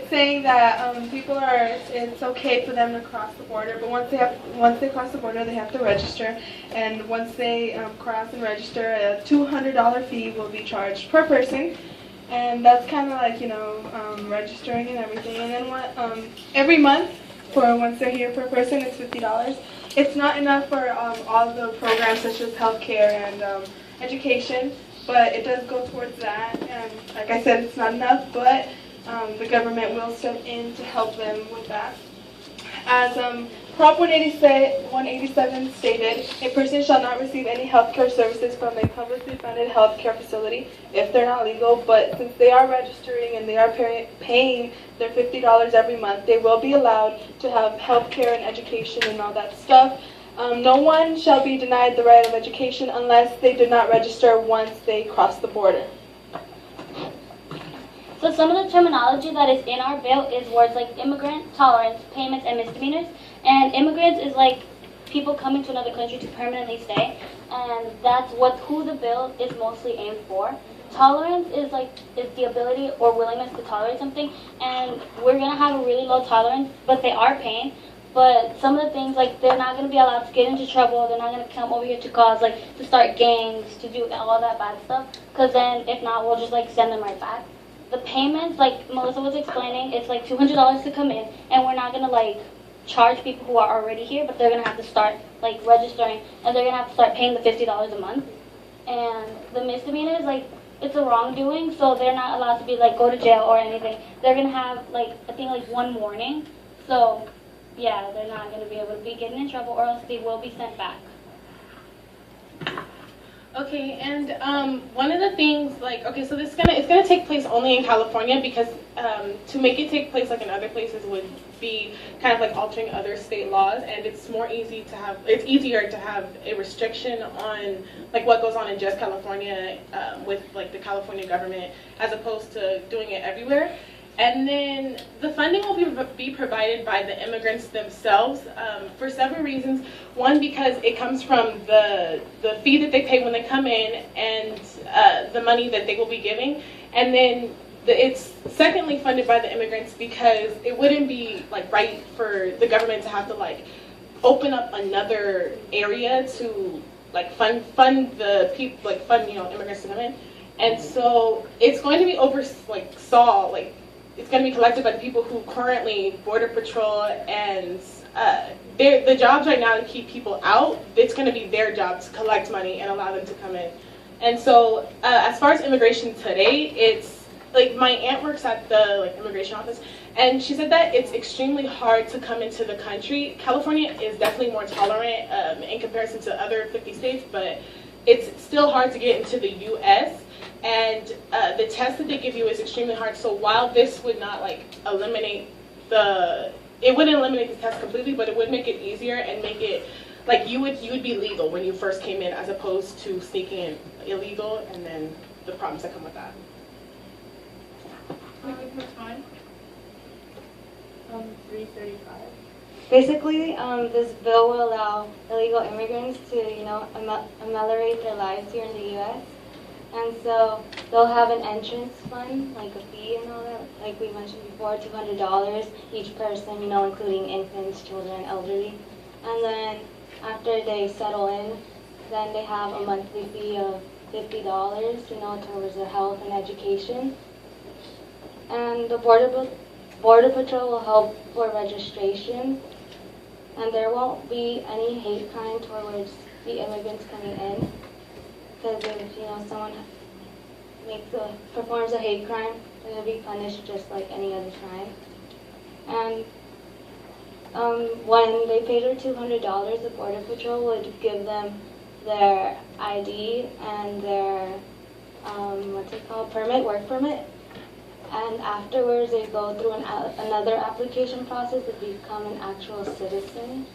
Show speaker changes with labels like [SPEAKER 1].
[SPEAKER 1] saying that it's okay for them to cross the border, but once they cross the border, they have to register, and once they cross and register, a $200 fee will be charged per person, and that's kind of like registering and everything. And then every month for once they're here per person, it's $50. It's not enough for all the programs such as healthcare and education, but it does go towards that. And like I said, it's not enough, but the government will step in to help them with that. As Prop 187 stated, a person shall not receive any health care services from a publicly funded health care facility if they're not legal, but since they are registering and they are paying their $50 every month, they will be allowed to have health care and education and all that stuff. No one shall be denied the right of education unless they do not register once they cross the border.
[SPEAKER 2] So some of the terminology that is in our bill is words like immigrant, tolerance, payments, and misdemeanors. And immigrants is like people coming to another country to permanently stay, and that's who the bill is mostly aimed for. Tolerance is the ability or willingness to tolerate something, and we're gonna have a really low tolerance, but they are paying. But some of the things, like, they're not going to be allowed to get into trouble. They're not going to come over here to cause, to start gangs, to do all that bad stuff. Because then, if not, we'll just, send them right back. The payments, like Melissa was explaining, it's, $200 to come in. And we're not going to, charge people who are already here, but they're going to have to start, registering. And they're going to have to start paying the $50 a month. And the misdemeanors, it's a wrongdoing, so they're not allowed to be, go to jail or anything. They're going to have, I think, one warning. So... yeah, they're not going to be able to be getting in trouble, or else they will be sent back.
[SPEAKER 3] Okay, and one of the things, so it's gonna take place only in California, because to make it take place in other places would be kind of altering other state laws, and it's easier to have a restriction on what goes on in just California with the California government, as opposed to doing it everywhere. And then the funding will be provided by the immigrants themselves for several reasons. One, because it comes from the fee that they pay when they come in, and the money that they will be giving. And then it's secondly funded by the immigrants, because it wouldn't be right for the government to have to open up another area to fund the people, fund immigrants to come in. And so it's going to be it's going to be collected by the people who currently Border Patrol, and the jobs right now to keep people out, it's going to be their job to collect money and allow them to come in. And so as far as immigration today, it's my aunt works at the immigration office, and she said that it's extremely hard to come into the country. California is definitely more tolerant in comparison to other 50 states, but it's still hard to get into the U.S., and the test that they give you is extremely hard. So while this would not eliminate it wouldn't eliminate the test completely, but it would make it easier and make it you would be legal when you first came in, as opposed to sneaking in illegal, and then the problems that come with that.
[SPEAKER 1] What's mine? 335.
[SPEAKER 4] Basically, this bill will allow illegal immigrants to, ameliorate their lives here in the U.S. And so they'll have an entrance fund, a fee and all that, like we mentioned before, $200 each person, including infants, children, elderly. And then after they settle in, then they have a monthly fee of $50, towards their health and education. And the Border Patrol will help for registration. And there won't be any hate crime towards the immigrants coming in. Because if someone performs a hate crime, then it'll be punished just like any other crime. And when they pay their $200, the Border Patrol would give them their ID and their work permit. And afterwards, they go through another application process to become an actual citizen.